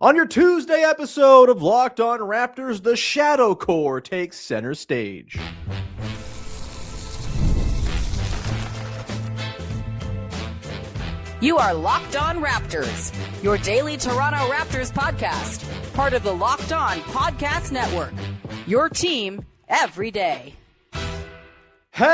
On your Tuesday episode of Locked On Raptors, the Shadow Core takes center stage. You are Locked On Raptors, your daily Toronto Raptors podcast, part of the Locked On Podcast Network. Your team every day. Hey,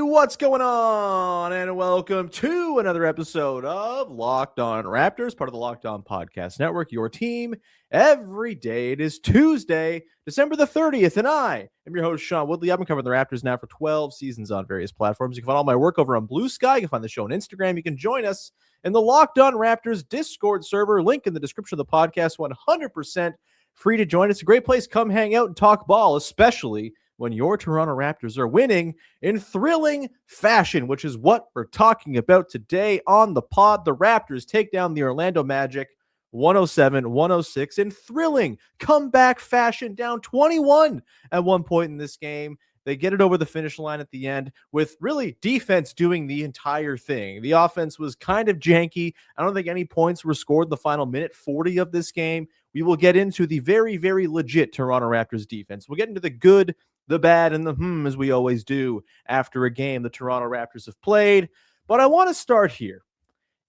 what's going on? And welcome to another episode of Locked On Raptors, part of the Locked On Podcast Network, your team every day. It is Tuesday, December the 30th, and I am your host, Sean Woodley. I've been covering the Raptors now for 12 seasons on various platforms. You can find all my work over on Blue Sky. You can find the show on Instagram. You can join us in the Locked On Raptors Discord server. Link in the description of the podcast. 100% free to join. It's a great place. Come hang out and talk ball, especially when your Toronto Raptors are winning in thrilling fashion, which is what we're talking about today on the pod. The Raptors take down the Orlando Magic 107-106 in thrilling comeback fashion, down 21 at one point in this game. They get it over the finish line at the end with really defense doing the entire thing. The offense was kind of janky. I don't think any points were scored in the final minute 40 of this game. We will get into the very, very legit Toronto Raptors defense. We'll get into the good, the bad, and the as we always do after a game the Toronto Raptors have played. But I want to start here.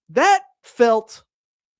That felt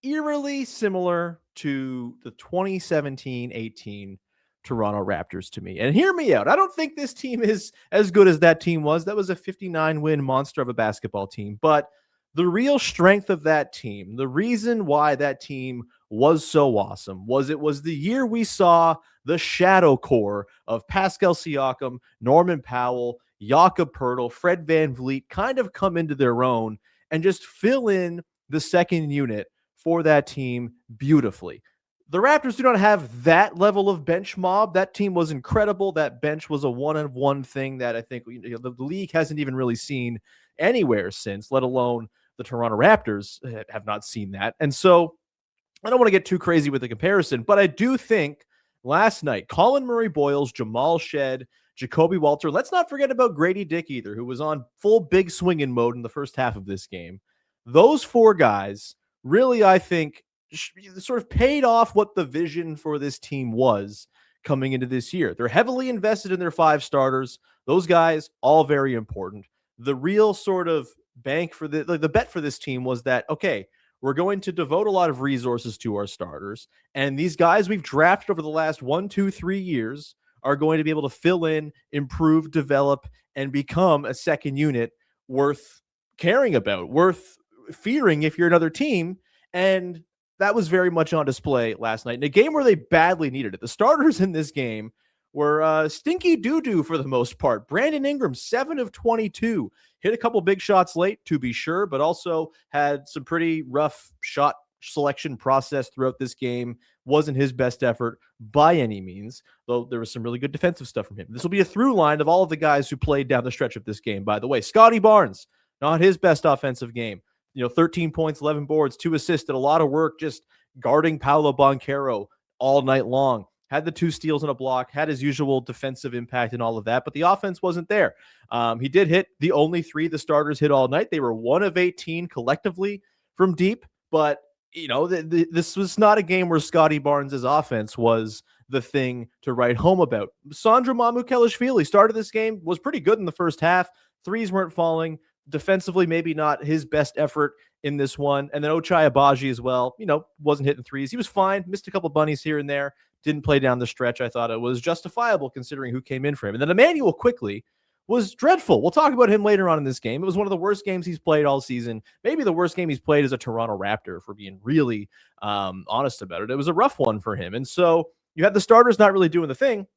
eerily similar to the 2017-18 Toronto Raptors to me. And hear me out. I don't think this team is as good as that team was. That was a 59-win monster of a basketball team. But the real strength of that team, the reason why that team was so awesome, was it was the year we saw the Shadow Core of Pascal Siakam, Norman Powell, Jakob Poeltl, Fred VanVleet kind of come into their own and just fill in the second unit for that team beautifully. The Raptors do not have that level of bench mob. That team was incredible. That bench was a one-on-one thing that I think the league hasn't even really seen anywhere since, let alone the Toronto Raptors have not seen that. And so I don't want to get too crazy with the comparison, but I do think last night, Collin Murray-Boyles, Jamal Shead, Jakob Poeltl, let's not forget about Gradey Dick either, who was on full big swinging mode in the first half of this game. Those four guys really, I think, sort of paid off what the vision for this team was coming into this year. They're heavily invested in their five starters. Those guys, all very important. The real sort of bank for the bet for this team was that, okay, we're going to devote a lot of resources to our starters. And these guys we've drafted over the last 1, 2, 3 years are going to be able to fill in, improve, develop, and become a second unit worth caring about, worth fearing if you're another team. And that was very much on display last night in a game where they badly needed it. The starters in this game were stinky doo-doo for the most part. Brandon Ingram, 7 of 22, hit a couple big shots late, to be sure, but also had some pretty rough shot selection process throughout this game. Wasn't his best effort by any means, though there was some really good defensive stuff from him. This will be a through line of all of the guys who played down the stretch of this game, by the way. Scottie Barnes, not his best offensive game. 13 points, 11 boards, 2 assists, did a lot of work just guarding Paolo Banchero all night long. Had the 2 steals and a block, had his usual defensive impact and all of that, but the offense wasn't there. He did hit the only 3 the starters hit all night. They were 1 of 18 collectively from deep, but this was not a game where Scottie Barnes' offense was the thing to write home about. Sandro Mamukelashvili started this game, was pretty good in the first half. Threes weren't falling. Defensively, maybe not his best effort in this one. And then Ochai Agbaji as well, wasn't hitting threes. He was fine, missed a couple bunnies here and there, didn't play down the stretch. I thought it was justifiable considering who came in for him. And then Immanuel Quickley was dreadful. We'll talk about him later on in this game. It was one of the worst games he's played all season. Maybe the worst game he's played as a Toronto Raptor, for being really honest about it. It was a rough one for him. And so you had the starters not really doing the thing.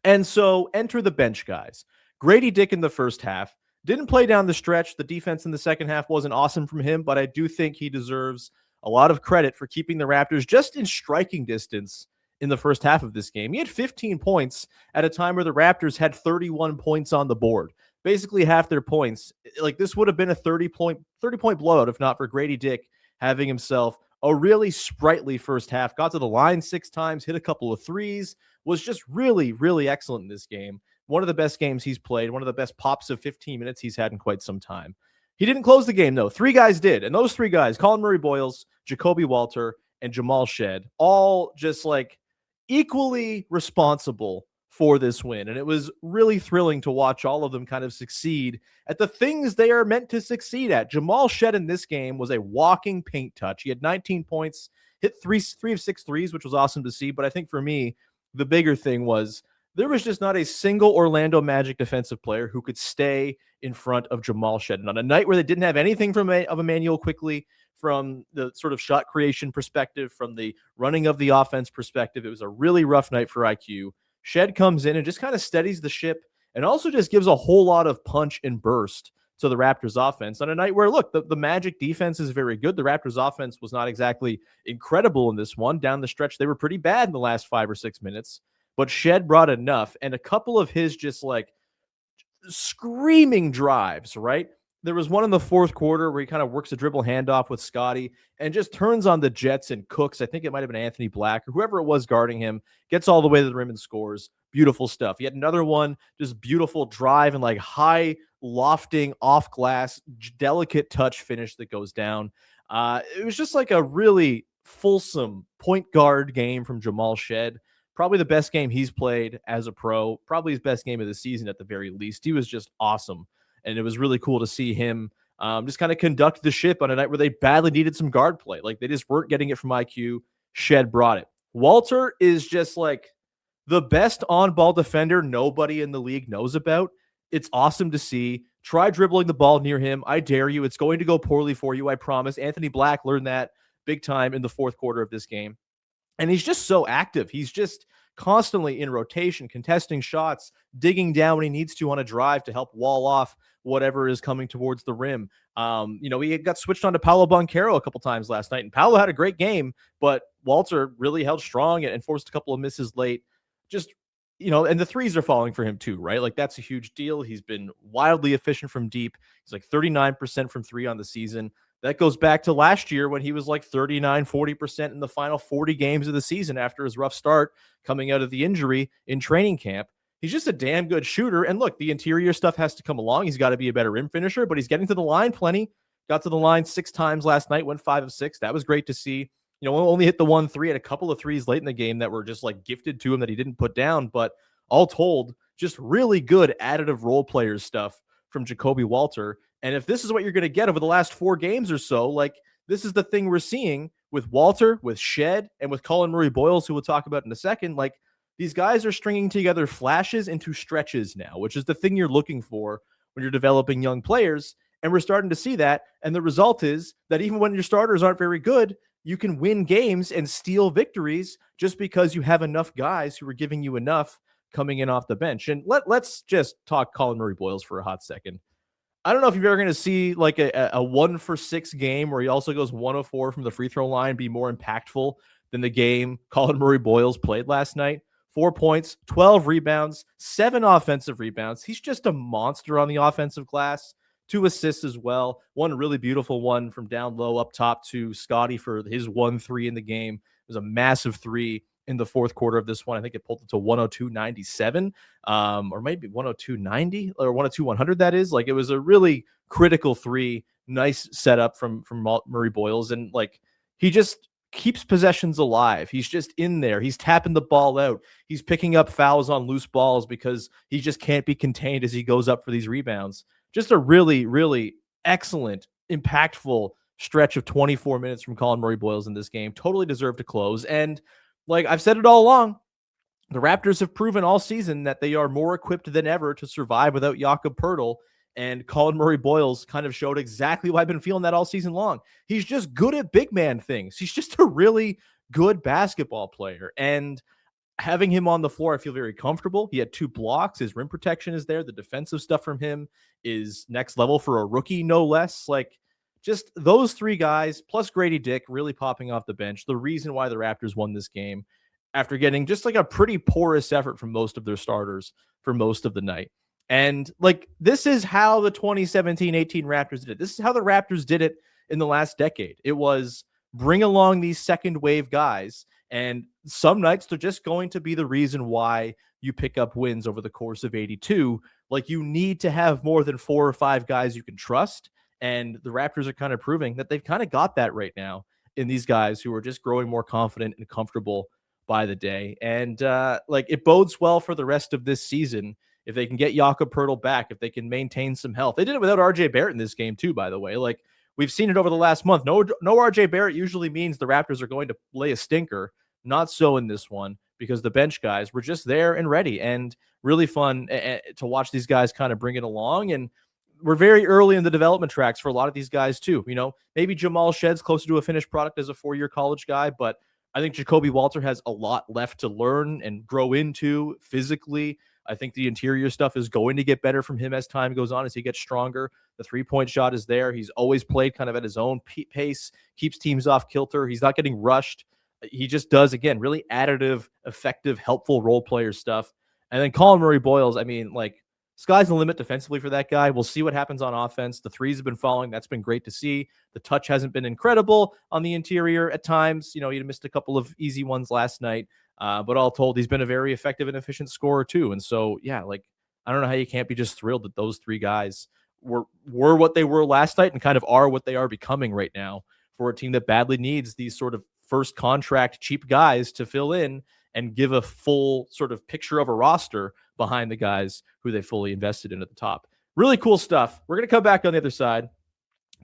And so enter the bench guys. Gradey Dick in the first half. Didn't play down the stretch. The defense in the second half wasn't awesome from him, but I do think he deserves a lot of credit for keeping the Raptors just in striking distance in the first half of this game. He had 15 points at a time where the Raptors had 31 points on the board. Basically half their points. Like, this would have been a 30-point blowout if not for Gradey Dick having himself a really sprightly first half. Got to the line 6 times, hit a couple of threes, was just really, really excellent in this game. One of the best games he's played, one of the best pops of 15 minutes he's had in quite some time. He didn't close the game, though. 3 guys did. And those 3 guys, Collin Murray-Boyles, Jakob Poeltl, and Jamal Shead, all just like equally responsible for this win. And it was really thrilling to watch all of them kind of succeed at the things they are meant to succeed at. Jamal Shead in this game was a walking paint touch. He had 19 points, hit 3 of 6 threes, which was awesome to see. But I think for me, the bigger thing was there was just not a single Orlando Magic defensive player who could stay in front of Jamal Shead. And on a night where they didn't have anything of Immanuel Quickley, from the sort of shot creation perspective, from the running of the offense perspective, it was a really rough night for IQ. Shead comes in and just kind of steadies the ship and also just gives a whole lot of punch and burst to the Raptors offense on a night where, look, the Magic defense is very good. The Raptors offense was not exactly incredible in this one. Down the stretch, they were pretty bad in the last 5 or 6 minutes, but Shead brought enough, and a couple of his just like screaming drives, right? There was one in the fourth quarter where he kind of works a dribble handoff with Scottie and just turns on the Jets and cooks. I think it might have been Anthony Black or whoever it was guarding him, gets all the way to the rim and scores. Beautiful stuff. He had another one, just beautiful drive and like high lofting off glass, delicate touch finish that goes down. It was just like a really fulsome point guard game from Jamal Shead. Probably the best game he's played as a pro, probably his best game of the season at the very least. He was just awesome. And it was really cool to see him just kind of conduct the ship on a night where they badly needed some guard play. Like they just weren't getting it from IQ. Shead brought it. Walter is just like the best on-ball defender nobody in the league knows about. It's awesome to see. Try dribbling the ball near him. I dare you. It's going to go poorly for you, I promise. Anthony Black learned that big time in the fourth quarter of this game. And he's just so active. He's just constantly in rotation, contesting shots, digging down when he needs to on a drive to help wall off whatever is coming towards the rim. He got switched on to Paolo Banchero a couple times last night, and Paolo had a great game, but Walter really held strong and forced a couple of misses late. Just, and the threes are falling for him too, right? Like that's a huge deal. He's been wildly efficient from deep. He's like 39% from 3 on the season. That goes back to last year when he was like 39, 40% in the final 40 games of the season after his rough start coming out of the injury in training camp. He's just a damn good shooter. And look, the interior stuff has to come along. He's got to be a better rim finisher, but he's getting to the line plenty. Got to the line 6 times last night, went 5 of 6. That was great to see. Only hit the 1 3, had a couple of threes late in the game that were just like gifted to him that he didn't put down. But all told, just really good additive role players stuff from Jakob Poeltl. And if this is what you're going to get over the last 4 games or so, like this is the thing we're seeing with Walter, with Shead, and with Collin Murray-Boyles, who we'll talk about in a second. Like these guys are stringing together flashes into stretches now, which is the thing you're looking for when you're developing young players. And we're starting to see that. And the result is that even when your starters aren't very good, you can win games and steal victories just because you have enough guys who are giving you enough coming in off the bench. And let's just talk Collin Murray-Boyles for a hot second. I don't know if you're ever going to see like a 1 for 6 game where he also goes 1 of 4 from the free throw line be more impactful than the game Collin Murray-Boyles played last night. 4 points, 12 rebounds, 7 offensive rebounds. He's just a monster on the offensive glass. 2 assists as well. One really beautiful one from down low up top to Scottie for his 1-3 in the game. It was a massive 3 in the fourth quarter of this one. I think it pulled it to 102.97, or maybe 102.90 or 102.100. That is like, it was a really critical 3. Nice setup from Murray-Boyles. And like, he just keeps possessions alive. He's just in there. He's tapping the ball out. He's picking up fouls on loose balls because he just can't be contained as he goes up for these rebounds. Just a really, really excellent, impactful stretch of 24 minutes from Collin Murray-Boyles in this game. Totally deserved to close. And like I've said it all along, the Raptors have proven all season that they are more equipped than ever to survive without Jakob Poeltl. And Collin Murray-Boyles kind of showed exactly why I've been feeling that all season long. He's just good at big man things. He's just a really good basketball player. And having him on the floor, I feel very comfortable. He had 2 blocks. His rim protection is there. The defensive stuff from him is next level for a rookie, no less. Like, just those 3 guys, plus Gradey Dick really popping off the bench. The reason why the Raptors won this game after getting just like a pretty porous effort from most of their starters for most of the night. And like, this is how the 2017-18 Raptors did it. This is how the Raptors did it in the last decade. It was bring along these second wave guys. And some nights they're just going to be the reason why you pick up wins over the course of 82. Like, you need to have more than 4 or 5 guys you can trust. And the Raptors are kind of proving that they've kind of got that right now in these guys who are just growing more confident and comfortable by the day. And it bodes well for the rest of this season if they can get Jakob Poeltl back, if they can maintain some health. They did it without RJ Barrett in this game too, by the way. Like, we've seen it over the last month. No RJ Barrett usually means the Raptors are going to lay a stinker. Not so in this one, because the bench guys were just there and ready, and really fun to watch these guys kind of bring it along. And we're very early in the development tracks for a lot of these guys too. Maybe Jamal Shead's closer to a finished product as a 4-year college guy, but I think Jakob Poeltl has a lot left to learn and grow into physically. I think the interior stuff is going to get better from him as time goes on, as he gets stronger. The three-point shot is there. He's always played kind of at his own pace, keeps teams off kilter. He's not getting rushed. He just does, again, really additive, effective, helpful role player stuff. And then Collin Murray-Boyles, sky's the limit defensively for that guy. We'll see what happens on offense. The threes have been falling. That's been great to see. The touch hasn't been incredible on the interior at times. He missed a couple of easy ones last night. But all told, he's been a very effective and efficient scorer too. And so, I don't know how you can't be just thrilled that those three guys were what they were last night and kind of are what they are becoming right now for a team that badly needs these sort of first contract cheap guys to fill in and give a full sort of picture of a roster behind the guys who they fully invested in at the top. Really cool stuff. We're going to come back on the other side,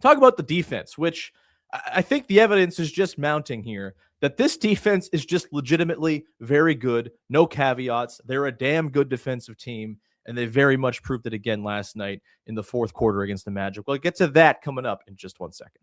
talk about the defense, which I think the evidence is just mounting here, that this defense is just legitimately very good. No caveats. They're a damn good defensive team, and they very much proved it again last night in the fourth quarter against the Magic. We'll get to that coming up in just 1 second.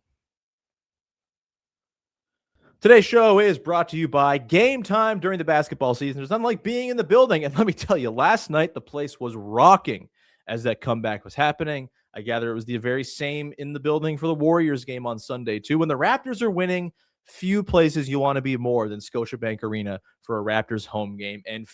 Today's show is brought to you by Game Time. During the basketball season, there's nothing like being in the building. And let me tell you, last night, the place was rocking as that comeback was happening. I gather it was the very same in the building for the Warriors game on Sunday, too. When the Raptors are winning, few places you want to be more than Scotiabank Arena for a Raptors home game. And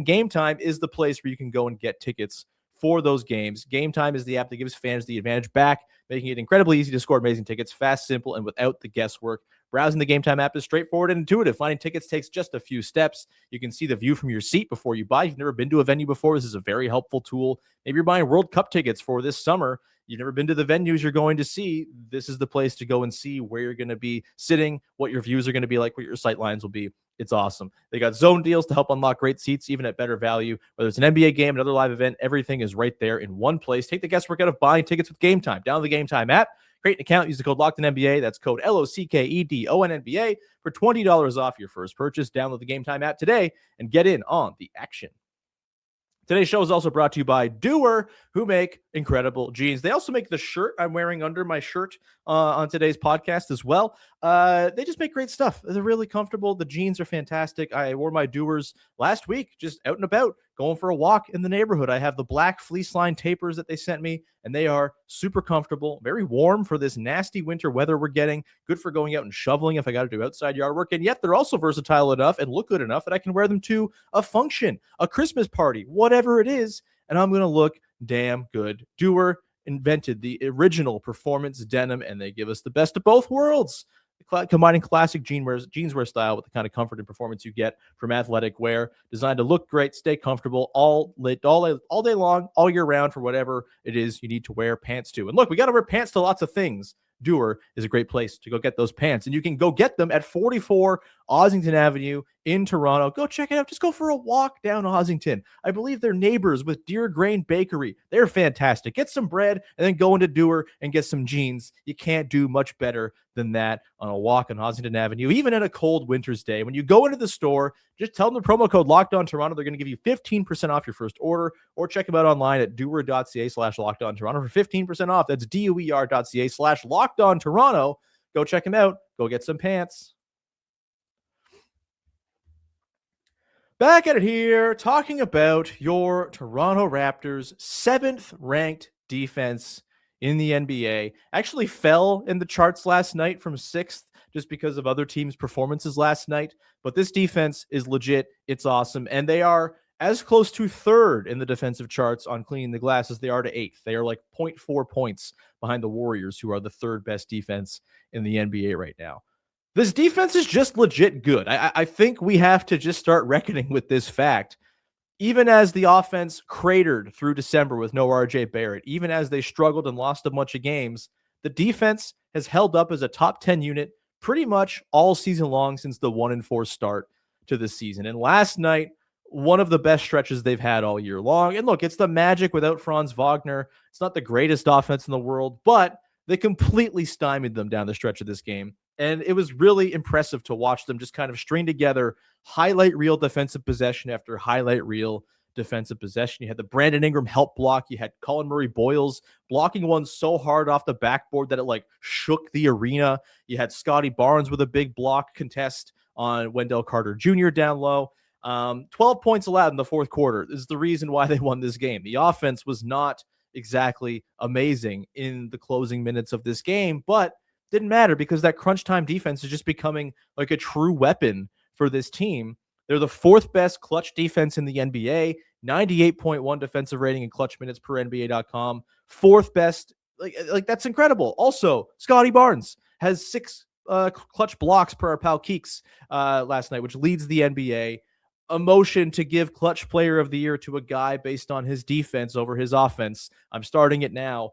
Game Time is the place where you can go and get tickets for those games. Game Time is the app that gives fans the advantage back, making it incredibly easy to score amazing tickets, fast, simple, and without the guesswork. Browsing the Game Time app is straightforward and intuitive. Finding tickets takes just a few steps. You can see the view from your seat before you buy. If you've never been to a venue before, this is a very helpful tool. Maybe you're buying World Cup tickets for this summer. You've never been to the venues you're going to see. This is the place to go and see where you're going to be sitting, what your views are going to be like, what your sight lines will be. It's awesome. They got zone deals to help unlock great seats, even at better value. Whether it's an NBA game, another live event, everything is right there in one place. Take the guesswork out of buying tickets with Game Time. Download the Game Time app. Create an account. Use the code LOCKEDONNBA. That's code LOCKEDONNBA for $20 off your first purchase. Download the Game Time app today and get in on the action. Today's show is also brought to you by Doer, who make incredible jeans. They also make the shirt I'm wearing under my shirt on today's podcast as well. They just make great stuff. They're really comfortable. The jeans are fantastic. I wore my Doers last week, just out and about, going for a walk in the neighborhood. I have the black fleece line tapers that they sent me, and they are super comfortable, very warm for this nasty winter weather we're getting. Good for going out and shoveling if I got to do outside yard work. And yet they're also versatile enough and look good enough that I can wear them to a function, a Christmas party, whatever it is, and I'm going to look damn good. Doer invented the original performance denim, and they give us the best of both worlds, combining classic jeanswear style with the kind of comfort and performance you get from athletic wear, designed to look great, stay comfortable all day long, all year round, for whatever it is you need to wear pants to. And look, we got to wear pants to lots of things. Doer is a great place to go get those pants, and you can go get them at 44 Ossington Avenue in Toronto. Go check it out. Just go for a walk down Ossington. I believe they're neighbors with Deer Grain Bakery. They're fantastic. Get some bread and then go into Doer and get some jeans. You can't do much better than that on a walk on Ossington Avenue, even in a cold winter's day. When you go into the store, just tell them the promo code LOCKEDONToronto. They're going to give you 15% off your first order, or check them out online at doer.ca/LockedOnToronto for 15% off. That's doer.ca/LockedOnToronto. Go check them out. Go get some pants. Back at it here, talking about your Toronto Raptors, 7th ranked defense in the NBA. Actually fell in the charts last night from 6th just because of other teams' performances last night. But this defense is legit. It's awesome. And they are as close to 3rd in the defensive charts on cleaning the glass as they are to 8th. They are like 0.4 points behind the Warriors, who are the 3rd best defense in the NBA right now. This defense is just legit good. I think we have to just start reckoning with this fact. Even as the offense cratered through December with no RJ Barrett, even as they struggled and lost a bunch of games, The defense has held up as a top 10 unit pretty much all season long since the 1-4 start to the season. And last night, one of the best stretches they've had all year long. And look, it's the Magic without Franz Wagner. It's not the greatest offense in the world, but they completely stymied them down the stretch of this game. And it was really impressive to watch them just kind of string together highlight reel defensive possession after highlight reel defensive possession. You had the Brandon Ingram help block. You had Collin Murray-Boyles blocking one so hard off the backboard that it like shook the arena. You had Scottie Barnes with a big block contest on Wendell Carter Jr. down low. 12 points allowed in the fourth quarter is the reason why they won this game. The offense was not exactly amazing in the closing minutes of this game, but didn't matter because that crunch time defense is just becoming like a true weapon for this team. They're the fourth best clutch defense in the NBA, 98.1 defensive rating in clutch minutes per NBA.com. Fourth best, like that's incredible. Also, Scottie Barnes has 6 clutch blocks per our pal Keeks last night, which leads the NBA. A motion to give clutch player of the year to a guy based on his defense over his offense. I'm starting it now.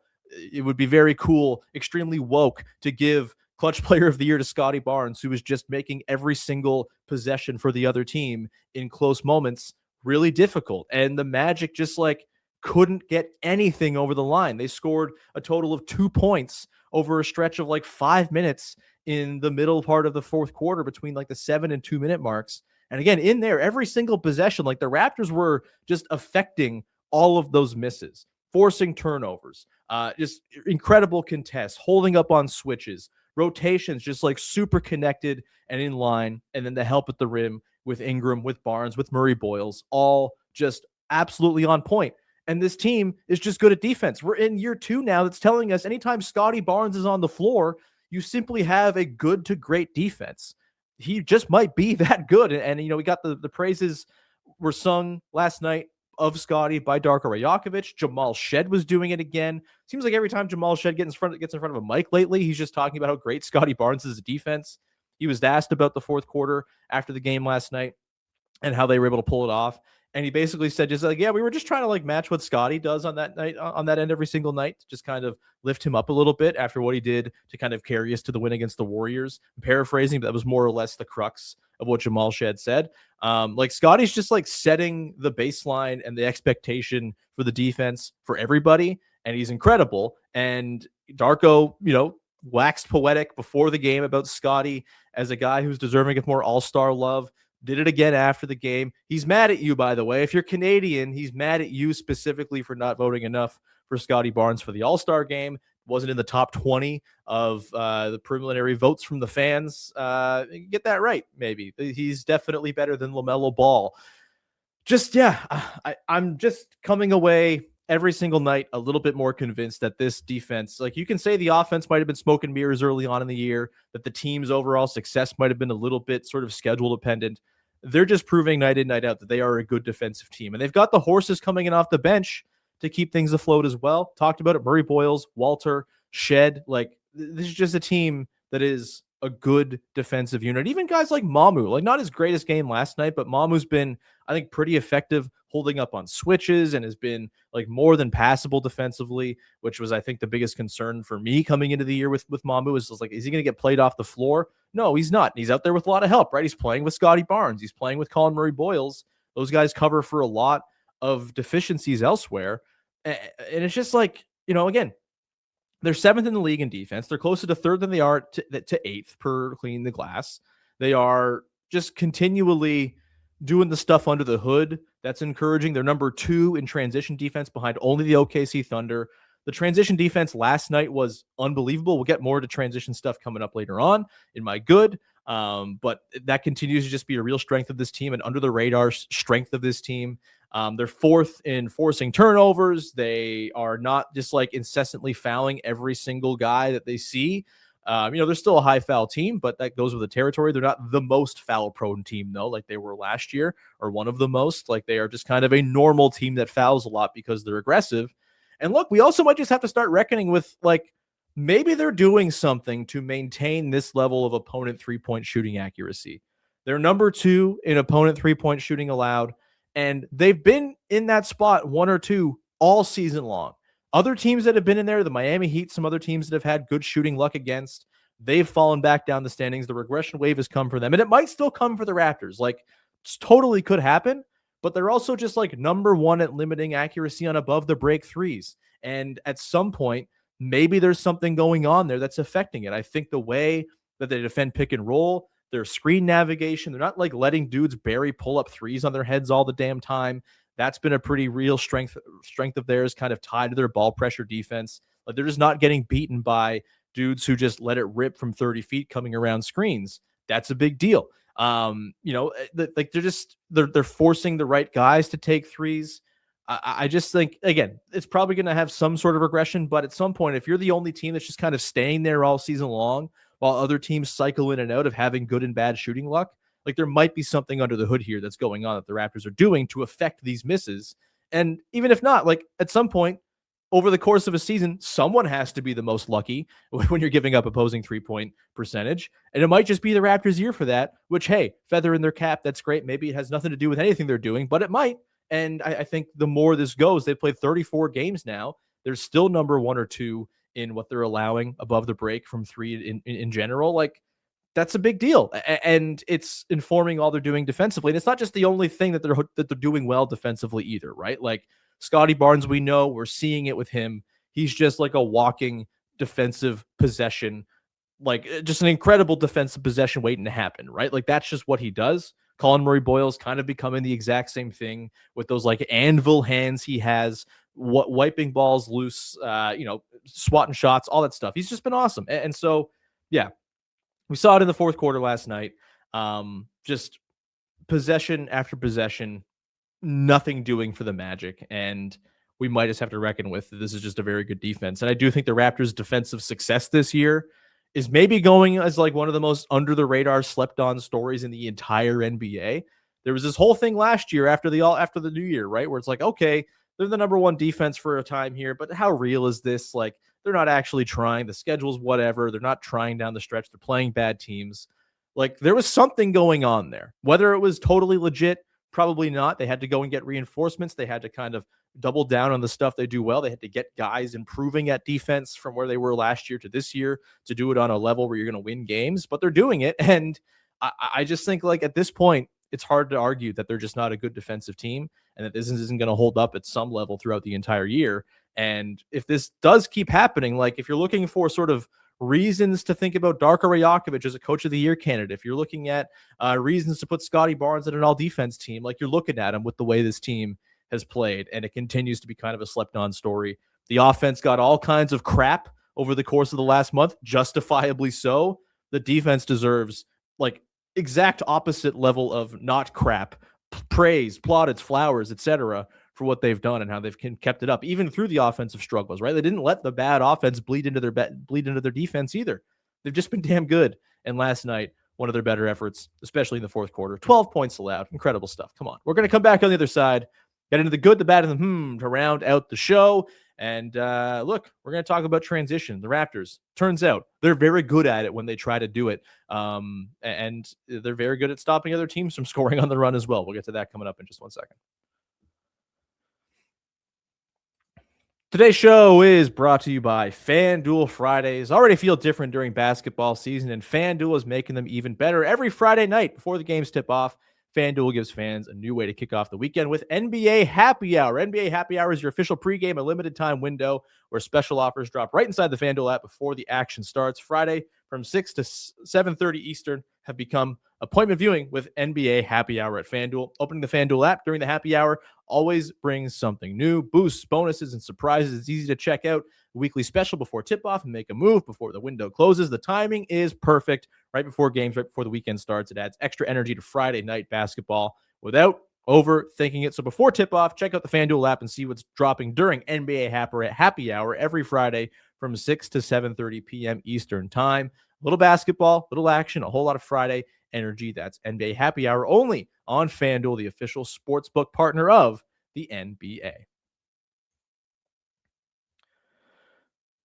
It would be very cool, extremely woke to give clutch player of the year to Scottie Barnes, who was just making every single possession for the other team in close moments really difficult. And the Magic just like couldn't get anything over the line. They scored a total of 2 points over a stretch of like 5 minutes in the middle part of the fourth quarter between like the 7 and 2 minute marks. And again, in there, every single possession, like the Raptors were just affecting all of those misses, forcing turnovers, just incredible contests, holding up on switches, rotations, just like super connected and in line. And then the help at the rim with Ingram, with Barnes, with Murray-Boyles, all just absolutely on point. And this team is just good at defense. We're in year 2 now that's telling us anytime Scottie Barnes is on the floor, you simply have a good to great defense. He just might be that good. And you know, we got the praises were sung last night of Scottie by Darko Rajakovic. Jamal Shead was doing it again. Seems like every time Jamal Shead gets in front of a mic lately, he's just talking about how great Scottie Barnes is a defense. He was asked about the fourth quarter after the game last night and how they were able to pull it off. And he basically said, just like, yeah, we were just trying to like match what Scottie does on that night, on that end every single night, to just kind of lift him up a little bit after what he did to kind of carry us to the win against the Warriors. I'm paraphrasing, but that was more or less the crux of what Jamal Shead said. Like Scottie's just like setting the baseline and the expectation for the defense for everybody. And he's incredible. And Darko, you know, waxed poetic before the game about Scottie as a guy who's deserving of more all-star love. Did it again after the game. He's mad at you, by the way. If you're Canadian, he's mad at you specifically for not voting enough for Scottie Barnes for the All-Star game. Wasn't in the top 20 of the preliminary votes from the fans. Get that right, maybe. He's definitely better than LaMelo Ball. Just, yeah, I'm just coming away every single night a little bit more convinced that this defense, like you can say the offense might have been smoke and mirrors early on in the year, that the team's overall success might have been a little bit sort of schedule dependent. They're just proving night in, night out that they are a good defensive team. And they've got the horses coming in off the bench to keep things afloat as well. Talked about it, Murray-Boyles, Walter, Shead. Like, this is just a team that is a good defensive unit. Even guys like Mamu, like not his greatest game last night, but Mamu's been, I think, pretty effective holding up on switches and has been like more than passable defensively, which was, I think, the biggest concern for me coming into the year with Mamu is like, is he going to get played off the floor? No, he's not. He's out there with a lot of help, right? He's playing with Scottie Barnes. He's playing with Collin Murray-Boyles. Those guys cover for a lot of deficiencies elsewhere. And it's just like, you know, again, they're 7th in the league in defense. They're closer to 3rd than they are to 8th per clean the glass. They are just continually doing the stuff under the hood. That's encouraging. They're number 2 in transition defense behind only the OKC Thunder. The transition defense last night was unbelievable. We'll get more to transition stuff coming up later on in my good. But that continues to just be a real strength of this team and under the radar strength of this team. They're 4th in forcing turnovers. They are not just like incessantly fouling every single guy that they see. You know, they're still a high foul team, but that goes with the territory. They're not the most foul prone team, though, like they were last year, or one of the most. Like, they are just kind of a normal team that fouls a lot because they're aggressive. And look, we also might just have to start reckoning with, like, maybe they're doing something to maintain this level of opponent 3-point shooting accuracy. They're number 2 in opponent 3-point shooting allowed, and they've been in that spot 1 or 2 all season long. Other teams that have been in there, the Miami Heat, some other teams that have had good shooting luck against, they've fallen back down the standings. The regression wave has come for them, and it might still come for the Raptors. Like, it totally could happen, but they're also just like number one at limiting accuracy on above the break threes. And at some point, maybe there's something going on there that's affecting it. I think the way that they defend pick and roll, their screen navigation, they're not like letting dudes bury pull-up threes on their heads all the damn time. That's been a pretty real strength of theirs, kind of tied to their ball pressure defense. Like, they're just not getting beaten by dudes who just let it rip from 30 feet coming around screens. That's a big deal. Like they're forcing the right guys to take threes. I just think, again, it's probably going to have some sort of regression, but at some point, if you're the only team that's just kind of staying there all season long while other teams cycle in and out of having good and bad shooting luck, like, there might be something under the hood here that's going on that the Raptors are doing to affect these misses. And even if not, like, at some point over the course of a season, someone has to be the most lucky when you're giving up opposing 3-point percentage. And it might just be the Raptors' year for that, which, hey, feather in their cap. That's great. Maybe it has nothing to do with anything they're doing, but it might. And I think the more this goes, they've played 34 games now. They're still number 1 or 2 in what they're allowing above the break from three in general. Like, that's a big deal, and it's informing all they're doing defensively. And it's not just the only thing that they're doing well defensively either, right? Like, Scottie Barnes, we know, we're seeing it with him. He's just like a walking defensive possession, like just an incredible defensive possession waiting to happen, right? Like, that's just what he does. Collin Murray-Boyles kind of becoming the exact same thing with those like anvil hands he has, wiping balls loose, swatting shots, all that stuff. He's just been awesome. And so, yeah. We saw it in the fourth quarter last night. Just possession after possession, nothing doing for the Magic. And we might just have to reckon with this is just a very good defense. And I do think the Raptors' defensive success this year is maybe going as like one of the most under the radar slept on stories in the entire NBA. There was this whole thing last year after the new year, right? Where it's like, okay, they're the number one defense for a time here, but how real is this? Like, they're not actually trying. The schedule's whatever. They're not trying down the stretch. They're playing bad teams. Like, there was something going on there. Whether it was totally legit, probably not. They had to go and get reinforcements. They had to kind of double down on the stuff they do well. They had to get guys improving at defense from where they were last year to this year to do it on a level where you're going to win games, but they're doing it. And I just think, like, at this point, it's hard to argue that they're just not a good defensive team and that this isn't going to hold up at some level throughout the entire year. And if this does keep happening, like, if you're looking for sort of reasons to think about Darko Rajakovic as a coach of the year candidate, if you're looking at reasons to put Scottie Barnes in an all defense team, like, you're looking at him with the way this team has played, and it continues to be kind of a slept on story. The offense got all kinds of crap over the course of the last month, justifiably so. The defense deserves, like, exact opposite level of not crap, praise, plaudits, flowers, etc., for what they've done and how they've kept it up, even through the offensive struggles, right? They didn't let the bad offense bleed into their defense either. They've just been damn good. And last night, one of their better efforts, especially in the fourth quarter, 12 points allowed. Incredible stuff. Come on. We're going to come back on the other side, get into the good, the bad, and the to round out the show. And look, we're going to talk about transition. The Raptors, turns out, they're very good at it when they try to do it. And they're very good at stopping other teams from scoring on the run as well. We'll get to that coming up in just 1 second. Today's show is brought to you by FanDuel. Fridays already feel different during basketball season, and FanDuel is making them even better. Every Friday night before the games tip off, FanDuel gives fans a new way to kick off the weekend with NBA Happy Hour. NBA Happy Hour is your official pregame, a limited time window where special offers drop right inside the FanDuel app before the action starts. Friday from 6 to 7:30 Eastern have become appointment viewing with NBA Happy Hour at FanDuel. Opening the FanDuel app during the happy hour always brings something new, boosts, bonuses, and surprises. It's easy to check out the weekly special before tip-off and make a move before the window closes. The timing is perfect. Right before games, right before the weekend starts. It adds extra energy to Friday night basketball without overthinking it. So before tip-off, check out the FanDuel app and see what's dropping during NBA Happy Hour every Friday from 6 to 7:30 p.m. Eastern Time. A little basketball, little action, a whole lot of Friday energy. That's NBA Happy Hour only on FanDuel, the official sportsbook partner of the NBA.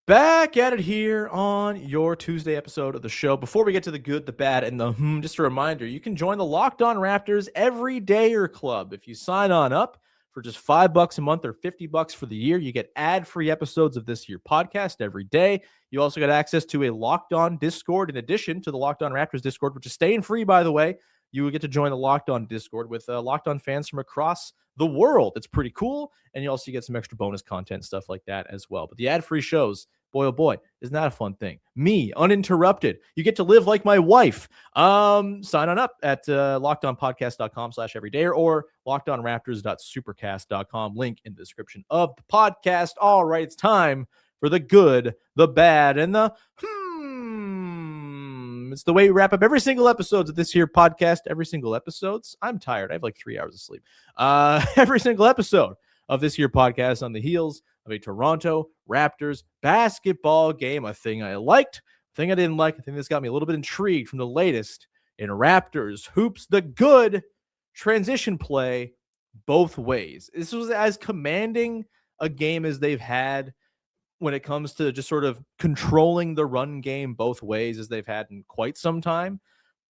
Back at it here on your Tuesday episode of the show. Before we get to the good, the bad, and the just a reminder, you can join the Locked On Raptors Everydayer Club. If you sign on up For just $5 a month or $50 for the year, you get ad-free episodes of this here podcast every day. You also get access to a Locked On Discord in addition to the Locked On Raptors Discord, which is staying free, by the way. You will get to join the Locked On Discord with Locked On fans from across the world. It's pretty cool. And you also get some extra bonus content, stuff like that as well. But the ad-free shows, boy, oh boy, isn't that a fun thing? Me, uninterrupted. You get to live like my wife. Sign on up at lockedonpodcast.com/everyday or lockedonraptors.supercast.com. Link in the description of the podcast. All right, it's time for the good, the bad, and the It's the way we wrap up every single episode of this here podcast. Every single episodes. I'm tired. I have like 3 hours of sleep. Every single episode of this here podcast on the heels of a Toronto Raptors basketball game. A thing I liked, a thing I didn't like, a thing that's got me a little bit intrigued from the latest in Raptors hoops. The good transition play both ways. This was as commanding a game as they've had when it comes to just sort of controlling the run game both ways as they've had in quite some time.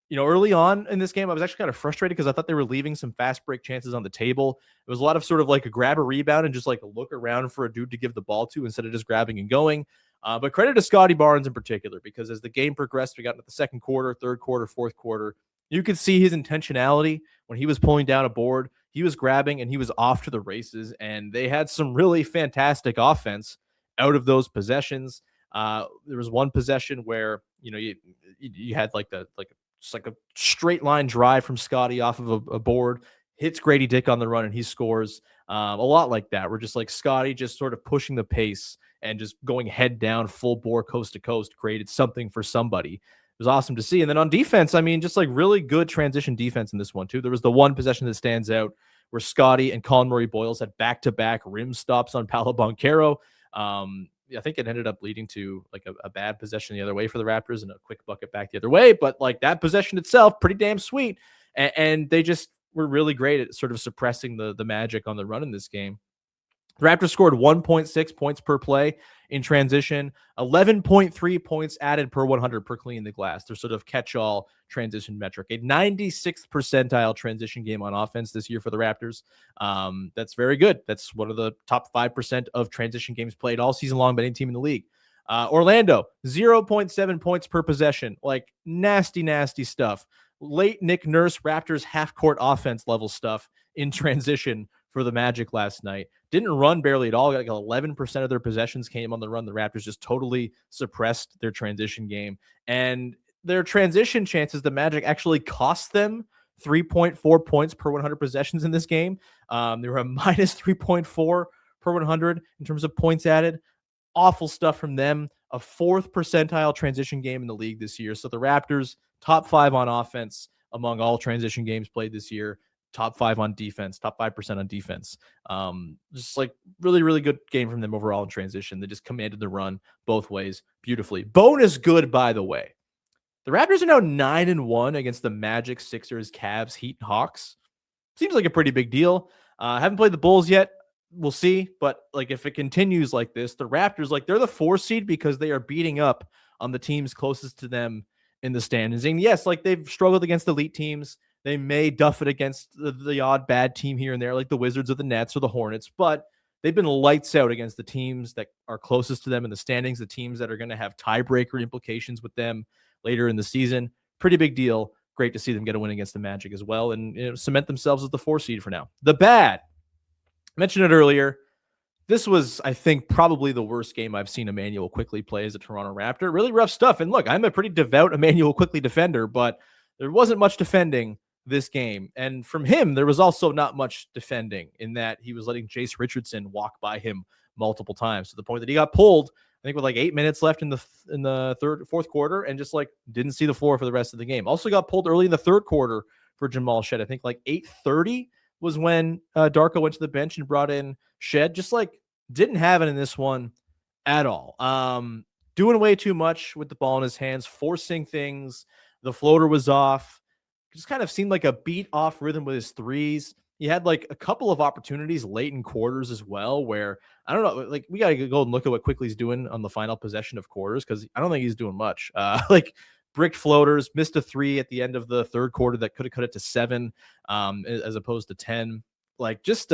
You know, early on in this game, I was actually kind of frustrated because I thought they were leaving some fast break chances on the table. It was a lot of sort of like a grab a rebound and just like a look around for a dude to give the ball to instead of just grabbing and going. But credit to Scottie Barnes in particular, because as the game progressed, we got into the second quarter, third quarter, fourth quarter. You could see his intentionality when he was pulling down a board. He was grabbing and he was off to the races, and they had some really fantastic offense out of those possessions. There was one possession where, you know, you had like just like a straight line drive from Scottie off of a board, hits Gradey Dick on the run, and he scores. A lot like that. We're just like Scottie just sort of pushing the pace and just going head down, full bore, coast to coast, created something for somebody. It was awesome to see. And then on defense, I mean, just like really good transition defense in this one too. There was the one possession that stands out where Scottie and Collin Murray-Boyles had back-to-back rim stops on Paolo Banchero. I think it ended up leading to like a bad possession the other way for the Raptors and a quick bucket back the other way. But like that possession itself, pretty damn sweet. And they just were really great at sort of suppressing the magic on the run in this game. The Raptors scored 1.6 points per play in transition, 11.3 points added per 100 per clean the glass. Their sort of catch-all transition metric. A 96th percentile transition game on offense this year for the Raptors. That's very good. That's one of the top 5% of transition games played all season long by any team in the league. Orlando, 0.7 points per possession. Like nasty, nasty stuff. Late Nick Nurse Raptors half-court offense level stuff in transition for the Magic last night. Didn't run barely at all. Like 11% of their possessions came on the run. The Raptors just totally suppressed their transition game. And their transition chances, the Magic actually cost them 3.4 points per 100 possessions in this game. They were a minus 3.4 per 100 in terms of points added. Awful stuff from them. A 4th percentile transition game in the league this year. So the Raptors, top 5 on offense among all transition games played this year. Top 5 on defense, top 5% on defense. Just like really, really good game from them overall in transition. They just commanded the run both ways beautifully. Bonus good, by the way. The Raptors are now 9-1 against the Magic, Sixers, Cavs, Heat, and Hawks. Seems like a pretty big deal. Haven't played the Bulls yet. We'll see. But like if it continues like this, the Raptors, like they're the 4 seed because they are beating up on the teams closest to them in the standings. And yes, like they've struggled against elite teams. They may duff it against the odd bad team here and there, like the Wizards or the Nets or the Hornets, but they've been lights out against the teams that are closest to them in the standings, the teams that are going to have tiebreaker implications with them later in the season. Pretty big deal. Great to see them get a win against the Magic as well and cement themselves as the 4 seed for now. The bad. I mentioned it earlier. This was, I think, probably the worst game I've seen Immanuel Quickley play as a Toronto Raptor. Really rough stuff. And look, I'm a pretty devout Immanuel Quickley defender, but there wasn't much defending this game. And from him, there was also not much defending in that he was letting Jace Richardson walk by him multiple times to the point that he got pulled, I think with like 8 minutes left in the fourth quarter and just like didn't see the floor for the rest of the game. Also got pulled early in the third quarter for Jamal Shead. I think like 8:30 was when Darko went to the bench and brought in Shead. Just like didn't have it in this one at all. Doing way too much with the ball in his hands, forcing things. The floater was off. Just kind of seemed like a beat off rhythm with his threes. He had like a couple of opportunities late in quarters as well, where I don't know, like we got to go and look at what Quickley's doing on the final possession of quarters, because I don't think he's doing much. Like bricked floaters, missed a 3 at the end of the third quarter that could have cut it to 7 as opposed to 10. Like just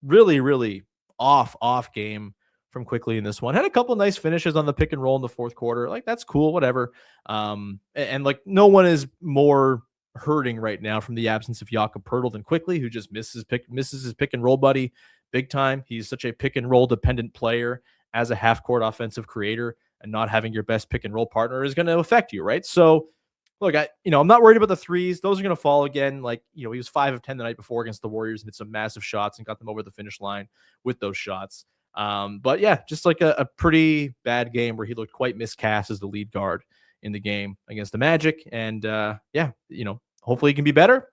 really, really off game from Quickley in this one. Had a couple nice finishes on the pick and roll in the fourth quarter. Like, that's cool, whatever. And like, no one is more hurting right now from the absence of Jakob Poeltl than Quickley, who just misses his pick and roll buddy big time. He's such a pick and roll dependent player as a half court offensive creator, and not having your best pick and roll partner is going to affect you, right? So look, I'm not worried about the threes. Those are going to fall again. Like, he was 5 of 10 the night before against the Warriors and hit some massive shots and got them over the finish line with those shots. But yeah, just like a pretty bad game where he looked quite miscast as the lead guard in the game against the Magic. And hopefully he can be better.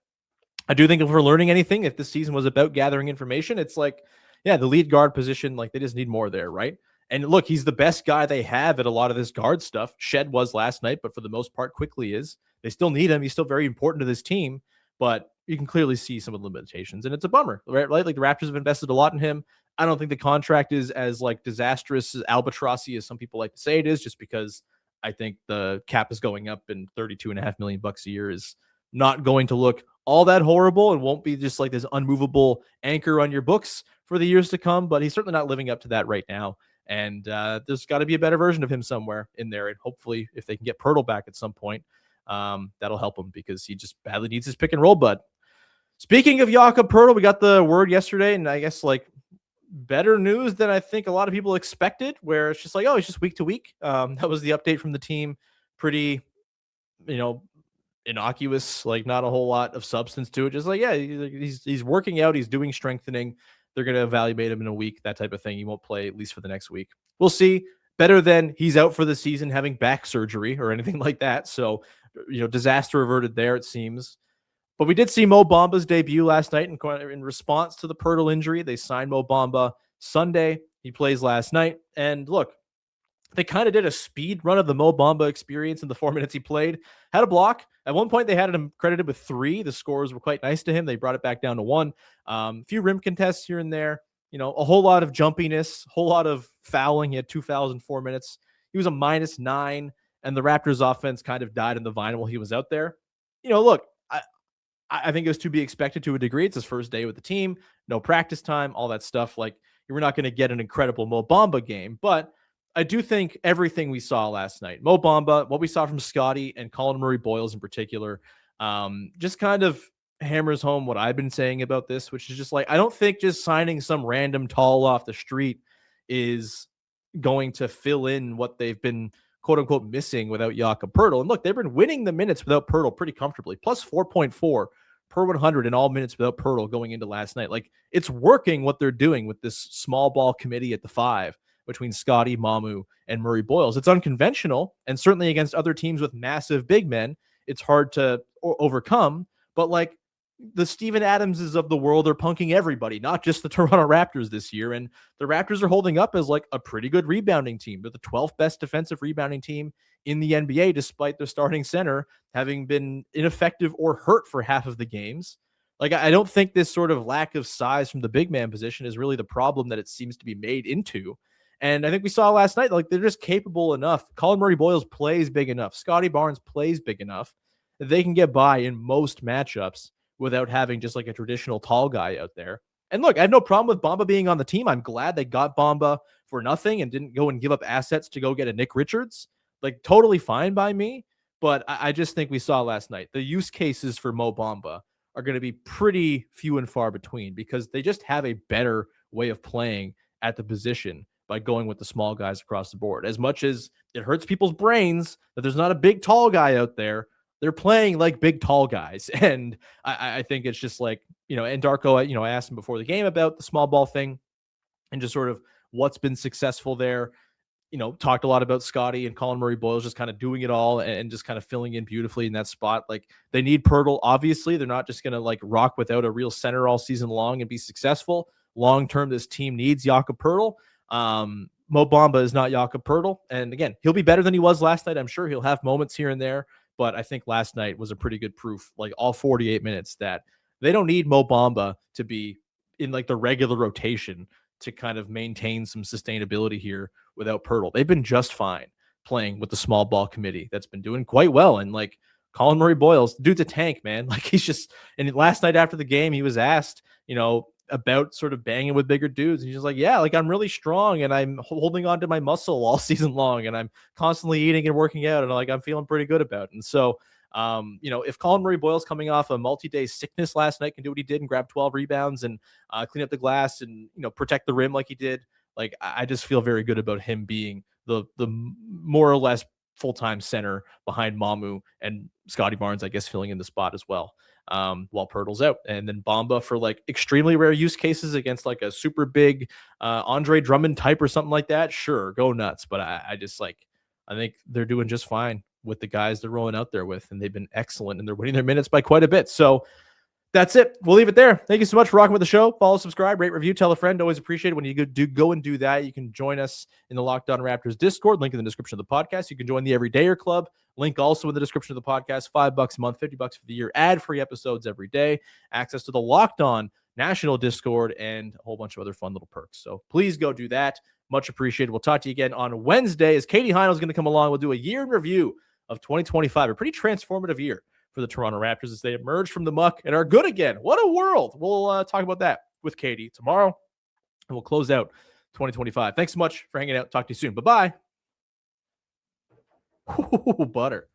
I do think if we're learning anything, if this season was about gathering information, it's like, yeah, the lead guard position, like, they just need more there, right? And look, he's the best guy they have at a lot of this guard stuff. Shead was last night, but for the most part, Quickley is. They still need him. He's still very important to this team, but you can clearly see some of the limitations, and it's a bummer, right? Like, the Raptors have invested a lot in him. I don't think the contract is as like disastrous, albatrossy as some people like to say it is, just because I think the cap is going up, and $32.5 million a year is not going to look all that horrible and won't be just like this unmovable anchor on your books for the years to come. But he's certainly not living up to that right now. And there's got to be a better version of him somewhere in there. And hopefully, if they can get Poeltl back at some point, that'll help him, because he just badly needs his pick and roll bud. Speaking of Jakob Poeltl, we got the word yesterday, and I guess like better news than I think a lot of people expected, where it's just like, oh, it's just week to week. That was the update from the team. Pretty, innocuous, like not a whole lot of substance to it. Just like, yeah, he's working out, he's doing strengthening. They're going to evaluate him in a week, that type of thing. He won't play at least for the next week. We'll see. Better than he's out for the season having back surgery or anything like that. So, disaster averted there, it seems. But we did see Mo Bamba's debut last night in response to the Poeltl injury. They signed Mo Bamba Sunday. He plays last night. And look, they kind of did a speed run of the Mo Bamba experience in the 4 minutes he played. Had a block. At one point, they had him credited with 3. The scores were quite nice to him. They brought it back down to 1. A few rim contests here and there. A whole lot of jumpiness, whole lot of fouling. He had 2 fouls in 4 minutes. He was a -9, and the Raptors offense kind of died in the vine while he was out there. Look, I think it was to be expected to a degree. It's his first day with the team, no practice time, all that stuff. Like, you were not going to get an incredible Mo Bamba game, but I do think everything we saw last night, Mo Bamba, what we saw from Scottie and Collin Murray-Boyles in particular, just kind of hammers home what I've been saying about this, which is just like, I don't think just signing some random tall off the street is going to fill in what they've been quote unquote missing without Jakob Poeltl. And look, they've been winning the minutes without Poeltl pretty comfortably, plus 4.4 per 100 in all minutes without Poeltl going into last night. Like, it's working what they're doing with this small ball committee at the 5 between Scottie, Mamu, and Murray-Boyles. It's unconventional, and certainly against other teams with massive big men, it's hard to overcome. But like, the Steven Adamses of the world are punking everybody, not just the Toronto Raptors this year. And the Raptors are holding up as like a pretty good rebounding team. They're the 12th best defensive rebounding team in the NBA, despite their starting center having been ineffective or hurt for half of the games. Like, I don't think this sort of lack of size from the big man position is really the problem that it seems to be made into. And I think we saw last night, like, they're just capable enough. Collin Murray-Boyles plays big enough. Scottie Barnes plays big enough that they can get by in most matchups without having just like a traditional tall guy out there. And look, I have no problem with Bamba being on the team. I'm glad they got Bamba for nothing and didn't go and give up assets to go get a Nick Richards. Like, totally fine by me. But I just think we saw last night, the use cases for Mo Bamba are going to be pretty few and far between, because they just have a better way of playing at the position by going with the small guys across the board. As much as it hurts people's brains that there's not a big tall guy out there, they're playing like big tall guys. And I think it's just like, and Darko, I asked him before the game about the small ball thing and just sort of what's been successful there. Talked a lot about Scottie and Collin Murray-Boyles just kind of doing it all and just kind of filling in beautifully in that spot. Like, they need Poeltl. Obviously, they're not just going to like rock without a real center all season long and be successful. Long-term, this team needs Jakob Poeltl. Mo Bamba is not Jakob Poeltl. And again, he'll be better than he was last night. I'm sure he'll have moments here and there, but I think last night was a pretty good proof, like all 48 minutes, that they don't need Mo Bamba to be in like the regular rotation to kind of maintain some sustainability here without Poeltl. They've been just fine playing with the small ball committee that's been doing quite well. And like, Collin Murray-Boyles, dude's a tank, man. Like, he's just, and last night after the game, he was asked, about sort of banging with bigger dudes. And he's just like, yeah, like I'm really strong and I'm holding on to my muscle all season long and I'm constantly eating and working out and like I'm feeling pretty good about it. And so, if Collin Murray-Boyles coming off a multi-day sickness last night can do what he did and grab 12 rebounds and clean up the glass and, protect the rim like he did, like I just feel very good about him being the more or less full-time center behind Mamu and Scottie Barnes, I guess, filling in the spot as well. While Poeltl's out. And then Bamba for like extremely rare use cases against like a super big Andre Drummond type or something like that. Sure, go nuts. But I think they're doing just fine with the guys they're rolling out there with, and they've been excellent and they're winning their minutes by quite a bit. So that's it. We'll leave it there. Thank you so much for rocking with the show. Follow, subscribe, rate, review, tell a friend. Always appreciate it when you go and do that. You can join us in the Locked On Raptors Discord. Link in the description of the podcast. You can join the Everydayer Club. Link also in the description of the podcast. $5 a month, $50 for the year. Ad-free episodes every day. Access to the Locked On National Discord and a whole bunch of other fun little perks. So please go do that. Much appreciated. We'll talk to you again on Wednesday as Katie Heinl is going to come along. We'll do a year in review of 2025. A pretty transformative year for the Toronto Raptors as they emerge from the muck and are good again. What a world. We'll talk about that with Katie tomorrow, and we'll close out 2025. Thanks so much for hanging out. Talk to you soon. Bye-bye. Butter.